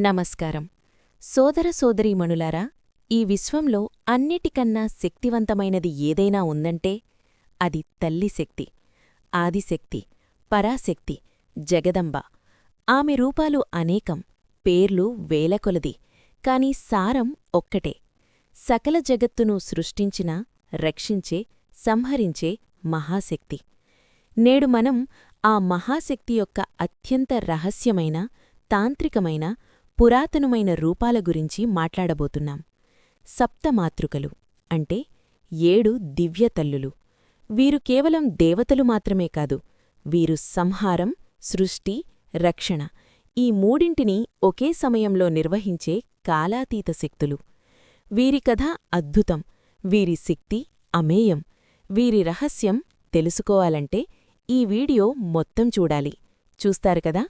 నమస్కారం. సోదర సోదరీమణులారా, ఈ విశ్వంలో అన్నిటికన్నా శక్తివంతమైనది ఏదైనా ఉందంటే అది తల్లి శక్తి, ఆదిశక్తి, పరాశక్తి, జగదంబ. ఆమె రూపాలు అనేకం, పేర్లు వేలకొలది, కాని సారం ఒక్కటే: సకల జగత్తును సృష్టించిన, రక్షించే, సంహరించే మహాశక్తి. నేడు మనం ఆ మహాశక్తి యొక్క అత్యంత రహస్యమైన, తాంత్రికమైన, పురాతనమైన రూపాల గురించి మాట్లాడబోతున్నాం. సప్తమాతృకలు అంటే 7 దివ్యతల్లులు. వీరు కేవలం దేవతలు మాత్రమే కాదు, వీరు సంహారం, సృష్టి, రక్షణ ఈ మూడింటినీ ఒకే సమయంలో నిర్వహించే కాలాతీత శక్తులు. వీరి కథ అద్భుతం, వీరి శక్తి అమేయం. వీరి రహస్యం తెలుసుకోవాలంటే ఈ వీడియో మొత్తం చూడాలి. చూస్తారు కదా?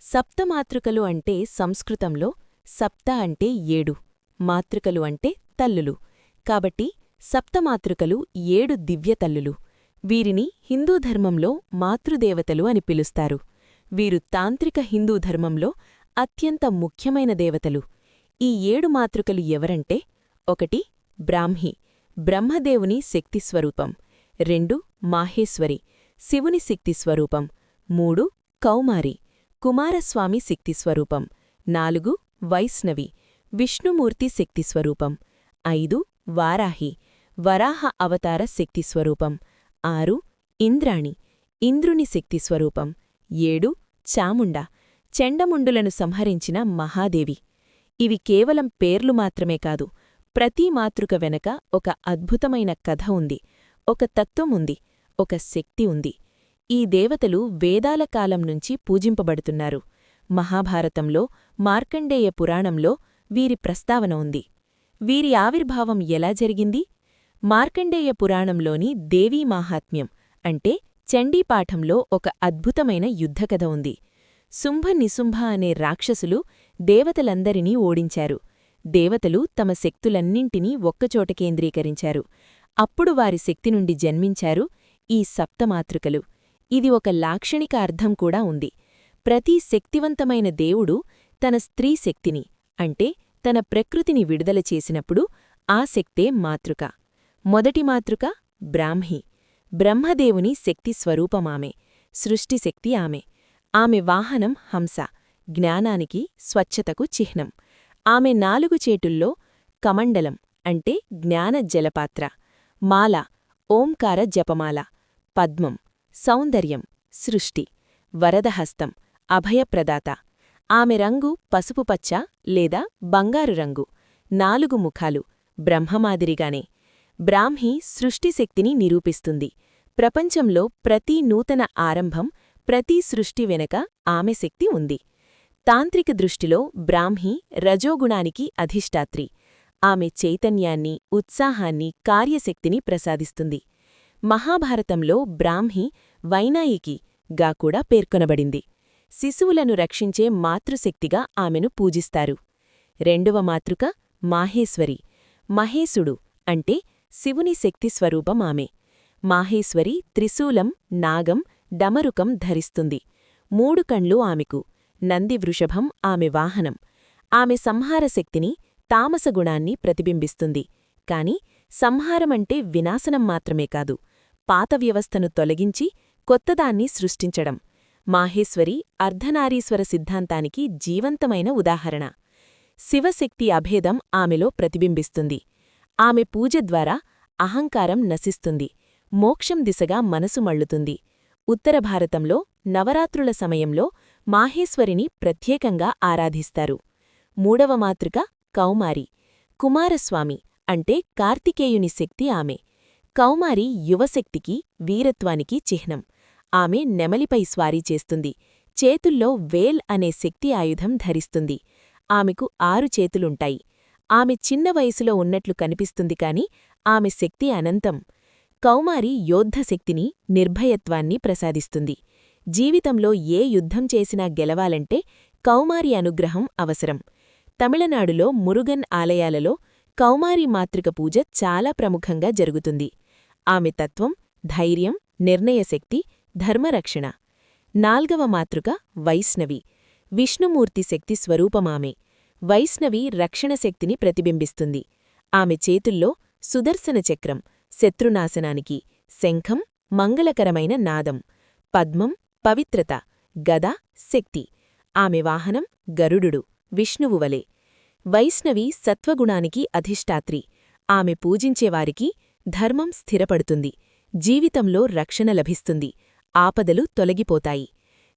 సప్తమాతృకలు అంటే సంస్కృతంలో సప్త అంటే 7, మాతృకలు అంటే తల్లులు. కాబట్టి సప్తమాతృకలు 7 దివ్యతల్లులు. వీరిని హిందూ ధర్మంలో మాతృదేవతలు అని పిలుస్తారు. వీరు తాంత్రిక హిందూ ధర్మంలో అత్యంత ముఖ్యమైన దేవతలు. ఈ 7 మాతృకలు ఎవరంటే: 1 బ్రాహ్మి, బ్రహ్మదేవుని శక్తిస్వరూపం. 2 మాహేశ్వరి, శివుని శక్తిస్వరూపం. 3 కౌమారి, కుమారస్వామి శక్తిస్వరూపం. 4 వైష్ణవి, విష్ణుమూర్తి శక్తిస్వరూపం. 5 వారాహి, వరాహ అవతార శక్తిస్వరూపం. 6 ఇంద్రాణి, ఇంద్రుని శక్తిస్వరూపం. 7 చాముండ, చెండముండులను సంహరించిన మహాదేవి. ఇవి కేవలం పేర్లు మాత్రమే కాదు, ప్రతి మాతృక వెనక ఒక అద్భుతమైన కథ ఉంది, ఒక తత్వం ఉంది, ఒక శక్తి ఉంది. ఈ దేవతలు వేదాల కాలం నుంచి పూజింపబడుతున్నారు. మహాభారతంలో, మార్కండేయ పురాణంలో వీరి ప్రస్తావన ఉంది. వీరి ఆవిర్భావం ఎలా జరిగింది? మార్కండేయ పురాణంలోని దేవీ మాహాత్మ్యం అంటే చండీపాఠంలో ఒక అద్భుతమైన యుద్ధకథ ఉంది. శుంభ నిశుంభ అనే రాక్షసులు దేవతలందరినీ ఓడించారు. దేవతలు తమ శక్తులన్నింటినీ ఒక్కచోట కేంద్రీకరించారు. అప్పుడు వారి శక్తి నుండి జన్మించారు ఈ సప్తమాతృకలు. ఇది ఒక లాక్షణిక అర్థం కూడా ఉంది. ప్రతి శక్తివంతమైన దేవుడు తన స్త్రీ శక్తిని అంటే తన ప్రకృతిని విడుదల చేసినప్పుడు ఆ శక్తే మాతృక. మొదటి మాతృక బ్రాహ్మి, బ్రహ్మదేవుని శక్తి స్వరూపమామె, సృష్టిశక్తి ఆమె. ఆమె వాహనం హంస, జ్ఞానానికి, స్వచ్ఛతకు చిహ్నం. ఆమె 4 చేతుల్లో కమండలం అంటే జ్ఞాన జలపాత్ర, మాల, ఓంకార జపమాల, పద్మం, సౌందర్యం, సృష్టి, వరదహస్తం, అభయప్రదాత. ఆమె రంగు పసుపుపచ్చ లేదా బంగారు రంగు. 4 ముఖాలు, బ్రహ్మమాదిరిగానే. బ్రాహ్మి సృష్టిశక్తిని నిరూపిస్తుంది. ప్రపంచంలో ప్రతి నూతన ఆరంభం, ప్రతి సృష్టి వెనక ఆమె శక్తి ఉంది. తాంత్రిక దృష్టిలో బ్రాహ్మి రజోగుణానికి అధిష్టాత్రి. ఆమె చైతన్యాన్ని, ఉత్సాహాన్ని, కార్యశక్తిని ప్రసాదిస్తుంది. మహాభారతంలో బ్రాహ్మి వైనాయికి గా కూడా పేర్కొనబడింది. శిశువులను రక్షించే మాతృశక్తిగా ఆమెను పూజిస్తారు. 2వ మాతృక మాహేశ్వరి, మహేశుడు అంటే శివుని శక్తి స్వరూపం ఆమె. మాహేశ్వరి త్రిశూలం, నాగం, డమరుకం ధరిస్తుంది. 3 కండ్లు ఆమెకు, నంది వృషభం ఆమె వాహనం. ఆమె సంహారశక్తిని, తామసగుణాన్ని ప్రతిబింబిస్తుంది. కాని సంహారమంటే వినాశనం మాత్రమే కాదు, పాత వ్యవస్థను తొలగించి కొత్తదాన్ని సృష్టించడం. మాహేశ్వరి అర్ధనారీశ్వర సిద్ధాంతానికి జీవంతమైన ఉదాహరణ. శివశక్తి అభేదం ఆమెలో ప్రతిబింబిస్తుంది. ఆమె పూజ ద్వారా అహంకారం నశిస్తుంది, మోక్షం దిశగా మనసు మళ్ళుతుంది. ఉత్తర భారతంలో నవరాత్రుల సమయంలో మాహేశ్వరిని ప్రత్యేకంగా ఆరాధిస్తారు. 3వ మాతృక కౌమారి, కుమారస్వామి అంటే కార్తికేయుని శక్తి ఆమె. కౌమారి యువశక్తికి, వీరత్వానికి చిహ్నం. ఆమె నెమలిపై స్వారీ చేస్తుంది. చేతుల్లో వేల్ అనే శక్తి ఆయుధం ధరిస్తుంది. ఆమెకు 6 చేతులుంటాయి. ఆమె చిన్న వయసులో ఉన్నట్లు కనిపిస్తుంది కాని ఆమె శక్తి అనంతం. కౌమారి యోద్ధశక్తిని, నిర్భయత్వాన్ని ప్రసాదిస్తుంది. జీవితంలో ఏ యుద్ధం చేసినా గెలవాలంటే కౌమారి అనుగ్రహం అవసరం. తమిళనాడులో మురుగన్ ఆలయాలలో కౌమారి మాతృక పూజ చాలా ప్రముఖంగా జరుగుతుంది. ఆమె తత్వం ధైర్యం, నిర్ణయశక్తి, ధర్మరక్షణ. 4వ మాతృక వైష్ణవి, విష్ణుమూర్తి శక్తి స్వరూపమామె. వైష్ణవి రక్షణశక్తిని ప్రతిబింబిస్తుంది. ఆమె చేతుల్లో సుదర్శన చక్రం శత్రునాశనానికి, శంఖం మంగళకరమైన నాదం, పద్మం పవిత్రత, గద శక్తి. ఆమె వాహనం గరుడుడు విష్ణువువలే. వైష్ణవి సత్వగుణానికి అధిష్టాత్రి. ఆమె పూజించేవారికి ధర్మం స్థిరపడుతుంది, జీవితంలో రక్షణ లభిస్తుంది, ఆపదలు తొలగిపోతాయి.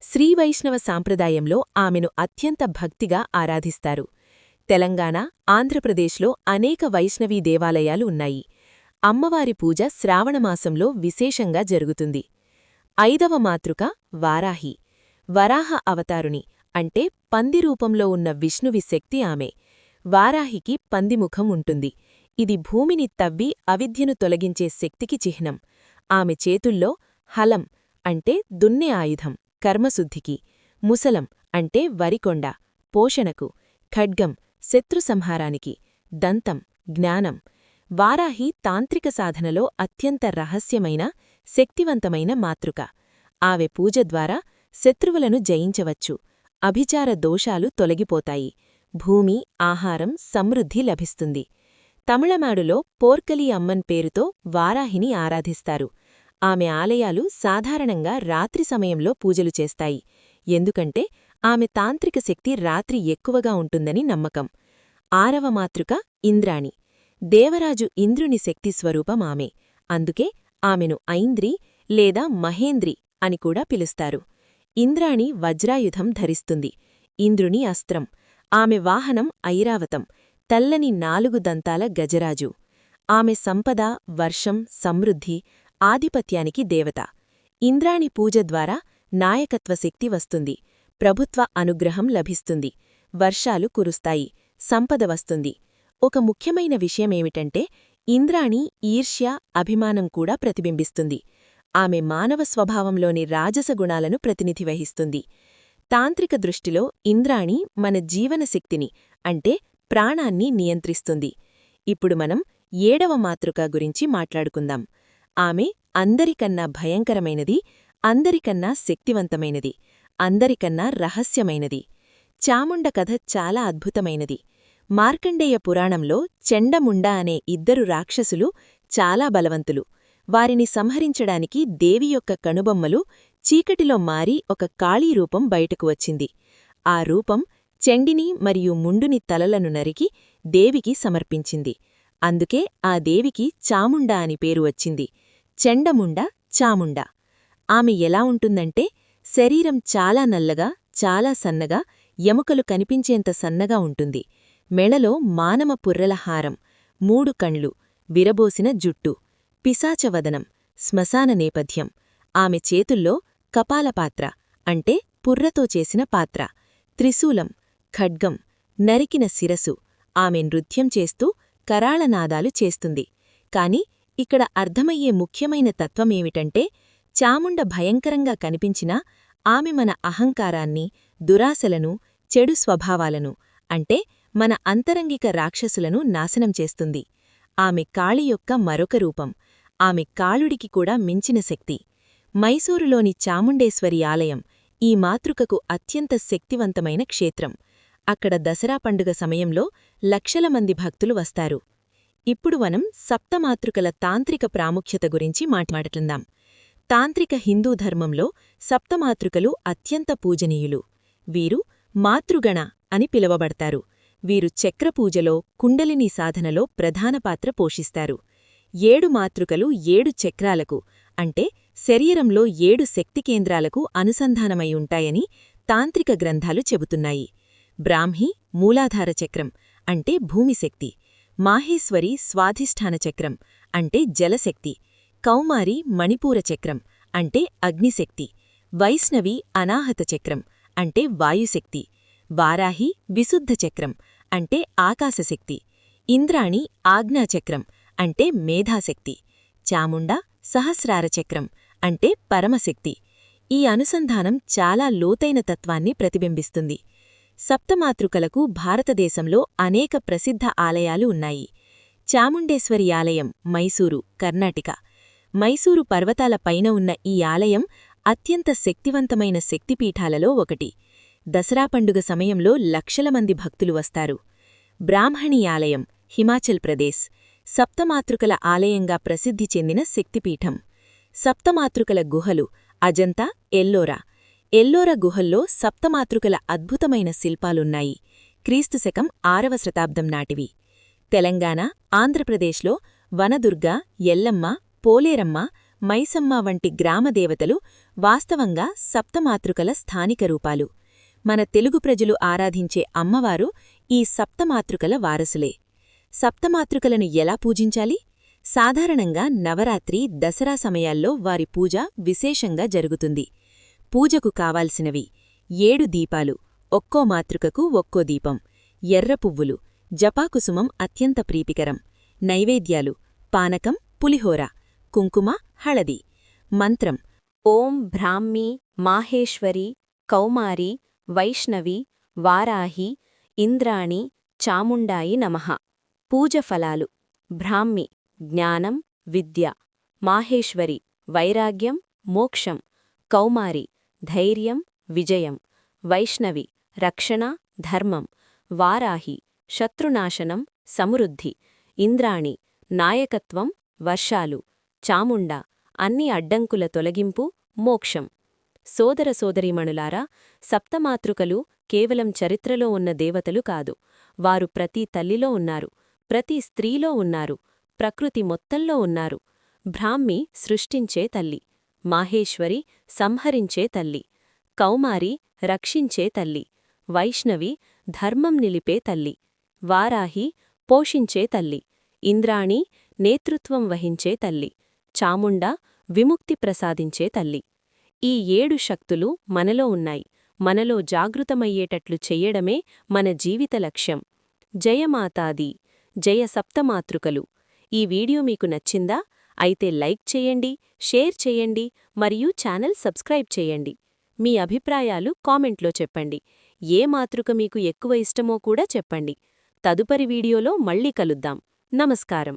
శ్రీవైష్ణవ సాంప్రదాయంలో ఆమెను అత్యంత భక్తిగా ఆరాధిస్తారు. తెలంగాణ, ఆంధ్రప్రదేశ్లో అనేక వైష్ణవీ దేవాలయాలు ఉన్నాయి. అమ్మవారి పూజ శ్రావణమాసంలో విశేషంగా జరుగుతుంది. 5వ మాతృక వారాహి. వరాహ అవతారుని అంటే పంది రూపంలో ఉన్న విష్ణువి శక్తి ఆమె. వారాహికి పందిముఖం ఉంటుంది. ఇది భూమిని తవ్వి అవిద్యను తొలగించే శక్తికి చిహ్నం. ఆమె చేతుల్లో హలం అంటే దున్నే ఆయుధం కర్మశుద్ధికి, ముసలం అంటే వరికొండ పోషణకు, ఖడ్గం శత్రు సంహారానికి, దంతం జ్ఞానం. వారాహి తాంత్రిక సాధనలో అత్యంత రహస్యమైన, శక్తివంతమైన మాతృక. ఆమె పూజ ద్వారా శత్రువులను జయించవచ్చు, అభిచార దోషాలు తొలగిపోతాయి, భూమి ఆహారం సమృద్ధి లభిస్తుంది. తమిళనాడులో పోర్కలి అమ్మన్ పేరుతో వారాహిని ఆరాధిస్తారు. ఆమె ఆలయాలు సాధారణంగా రాత్రి సమయంలో పూజలు చేస్తాయి, ఎందుకంటే ఆమె తాంత్రిక శక్తి రాత్రి ఎక్కువగా ఉంటుందని నమ్మకం. 6వ మాతృక ఇంద్రాణి. దేవరాజు ఇంద్రుని శక్తి స్వరూపం ఆమె. అందుకే ఆమెను ఐంద్రి లేదా మహేంద్రి అని కూడా పిలుస్తారు. ఇంద్రాణి వజ్రాయుధం ధరిస్తుంది, ఇంద్రుని అస్త్రం. ఆమె వాహనం ఐరావతం, తెల్లని 4 దంతాల గజరాజు. ఆమె సంపద, వర్షం, సమృద్ధి, ఆధిపత్యానికి దేవత. ఇంద్రాణి పూజ ద్వారా నాయకత్వ శక్తి వస్తుంది, ప్రభుత్వ అనుగ్రహం లభిస్తుంది, వర్షాలు కురుస్తాయి, సంపద వస్తుంది. ఒక ముఖ్యమైన విషయమేమిటంటే ఇంద్రాణి ఈర్ష్య, అభిమానం కూడా ప్రతిబింబిస్తుంది. ఆమె మానవ స్వభావంలోని రాజసగుణాలను ప్రతినిధివహిస్తుంది. తాంత్రిక దృష్టిలో ఇంద్రాణి మన జీవనశక్తిని అంటే ప్రాణాన్ని నియంత్రిస్తుంది. ఇప్పుడు మనం 7వ మాతృక గురించి మాట్లాడుకుందాం. ఆమె అందరికన్నా భయంకరమైనది, అందరికన్నా శక్తివంతమైనది, అందరికన్నా రహస్యమైనది. చాముండ కథ చాలా అద్భుతమైనది. మార్కండేయ పురాణంలో చెండముండ అనే 2 రాక్షసులు చాలా బలవంతులు. వారిని సంహరించడానికి దేవి యొక్క కనుబొమ్మలు చీకటిలో మారి ఒక కాళీ రూపం బయటకు వచ్చింది. ఆ రూపం చెండిని మరియు ముండుని తలలను నరికి దేవికి సమర్పించింది. అందుకే ఆ దేవికి చాముండ అని పేరు వచ్చింది. చెండముండ, చాముండ. ఆమె ఎలా ఉంటుందంటే శరీరం చాలా నల్లగా, చాలా సన్నగా, ఎముకలు కనిపించేంత సన్నగా ఉంటుంది. మెడలో మానమ పుర్రెల హారం, 3 కండ్లు, విరబోసిన జుట్టు, పిశాచవదనం, శ్మశాన నేపథ్యం. ఆమె చేతుల్లో కపాలపాత్ర అంటే పుర్రతో చేసిన పాత్ర, త్రిశూలం, ఖడ్గం, నరికిన శిరసు. ఆమె నృత్యం చేస్తూ కరాళనాదాలు చేస్తుంది. కాని ఇక్కడ అర్థమయ్యే ముఖ్యమైన తత్వమేమిటంటే చాముండ భయంకరంగా కనిపించినా ఆమె మన అహంకారాన్ని, దురాశలను, చెడు స్వభావాలను అంటే మన అంతరంగిక రాక్షసులను నాశనం చేస్తుంది. ఆమె కాళి యొక్క మరొక రూపం. ఆమె కాళుడికి కూడా మించిన శక్తి. మైసూరులోని చాముండేశ్వరి ఆలయం ఈ మాతృకకు అత్యంత శక్తివంతమైన క్షేత్రం. అక్కడ దసరా పండుగ సమయంలో లక్షల మంది భక్తులు వస్తారు. ఇప్పుడు మనం సప్తమాతృకల తాంత్రిక ప్రాముఖ్యత గురించి మాట్లాడుకుందాం. తాంత్రిక హిందూ ధర్మంలో సప్తమాతృకలు అత్యంత పూజనీయులు. వీరు మాతృగణ అని పిలువబడతారు. వీరు చక్రపూజలో, కుండలిని సాధనలో ప్రధాన పాత్ర పోషిస్తారు. 7 మాతృకలు 7 చక్రాలకు అంటే శరీరంలో 7 శక్తికేంద్రాలకు అనుసంధానమై ఉంటాయని తాంత్రిక గ్రంథాలు చెబుతున్నాయి. బ్రాహ్మి మూలాధార చక్రం అంటే భూమిశక్తి, మాహేశ్వరి స్వాధిష్ఠాన చక్రం అంటే జలశక్తి, కౌమారి మణిపూర చక్రం అంటే అగ్నిశక్తి, వైష్ణవి అనాహత చక్రం అంటే వాయుశక్తి, వారాహి విశుద్ధ చక్రం అంటే ఆకాశశక్తి, ఇంద్రాణి ఆజ్ఞాచక్రం అంటే మేధాశక్తి, చాముండ సహస్రార చక్రం అంటే పరమశక్తి. ఈ అనుసంధానం చాలా లోతైన తత్వాన్ని ప్రతిబింబిస్తుంది. సప్తమాతృకలకు భారతదేశంలో అనేక ప్రసిద్ధ ఆలయాలు ఉన్నాయి. చాముండేశ్వరి ఆలయం మైసూరు, కర్ణాటక. మైసూరు పర్వతాల పైన ఉన్న ఈ ఆలయం అత్యంత శక్తివంతమైన శక్తిపీఠాలలో ఒకటి. దసరా పండుగ సమయంలో లక్షల మంది భక్తులు వస్తారు. బ్రాహ్మణి ఆలయం, హిమాచల్ ప్రదేశ్, సప్తమాతృకల ఆలయంగా ప్రసిద్ధి చెందిన శక్తిపీఠం. సప్తమాతృకల గుహలు అజంతా, ఎల్లోరా. ఎల్లోరా గుహల్లో సప్తమాతృకల అద్భుతమైన శిల్పాలున్నాయి. క్రీస్తుశకం 6వ శతాబ్దం నాటివి. తెలంగాణ, ఆంధ్రప్రదేశ్లో వనదుర్గ, ఎల్లమ్మ, పోలేరమ్మ, మైసమ్మ వంటి గ్రామదేవతలు వాస్తవంగా సప్తమాతృకల స్థానిక రూపాలు. మన తెలుగు ప్రజలు ఆరాధించే అమ్మవారు ఈ సప్తమాతృకల వారసులే. సప్తమాతృకలను ఎలా పూజించాలి? సాధారణంగా నవరాత్రి, దసరా సమయాల్లో వారి పూజ విశేషంగా జరుగుతుంది. పూజకు కావాల్సినవి: 7 దీపాలు, ఒక్కో మాతృకకు ఒక్కో దీపం, ఎర్ర పువ్వులు, జపాకుసుమం అత్యంత ప్రీతికరం, నైవేద్యాలు: పానకం, పులిహోర, కుంకుమ, హళది. మంత్రం: ఓం బ్రాహ్మీ మాహేశ్వరి కౌమారి వైష్ణవి వారాహి ఇంద్రాణి చాముండాయి నమః. పూజ ఫలాలు: బ్రాహ్మి జ్ఞానం, విద్య; మాహేశ్వరి వైరాగ్యం, మోక్షం; కౌమారి ధైర్యం, విజయం; వైష్ణవి రక్షణ, ధర్మం; వారాహి శత్రునాశనం, సమృద్ధి; ఇంద్రాణి నాయకత్వం, వర్షాలు; చాముండ అన్ని అడ్డంకుల తొలగింపు, మోక్షం. సోదర సోదరీమణులారా, సప్తమాతృకలు కేవలం చరిత్రలో ఉన్న దేవతలు కాదు. వారు ప్రతి తల్లిలో ఉన్నారు, ప్రతి స్త్రీలో ఉన్నారు, ప్రకృతి మొత్తంలో ఉన్నారు. బ్రాహ్మి సృష్టించే తల్లి, మాహేశ్వరి సంహరించే తల్లి, కౌమారి రక్షించే తల్లి, వైష్ణవి ధర్మం నిలిపే తల్లి, వారాహి పోషించే తల్లి, ఇంద్రాణి నేతృత్వం వహించే తల్లి, చాముండ విముక్తి ప్రసాదించే తల్లి. ఈ 7 శక్తులు మనలో ఉన్నాయి. మనలో జాగృతమయ్యేటట్లు చెయ్యడమే మన జీవిత లక్ష్యం. జయమాతాది, జయ సప్తమాతృకలు. ఈ వీడియో మీకు నచ్చిందా? అయితే లైక్ చేయండి, షేర్ చేయండి మరియు ఛానల్ సబ్స్క్రైబ్ చేయండి. మీ అభిప్రాయాలు కామెంట్లో చెప్పండి. ఏ మాతృక మీకు ఎక్కువ ఇష్టమో కూడా చెప్పండి. తదుపరి వీడియోలో మళ్ళీ కలుద్దాం. నమస్కారం.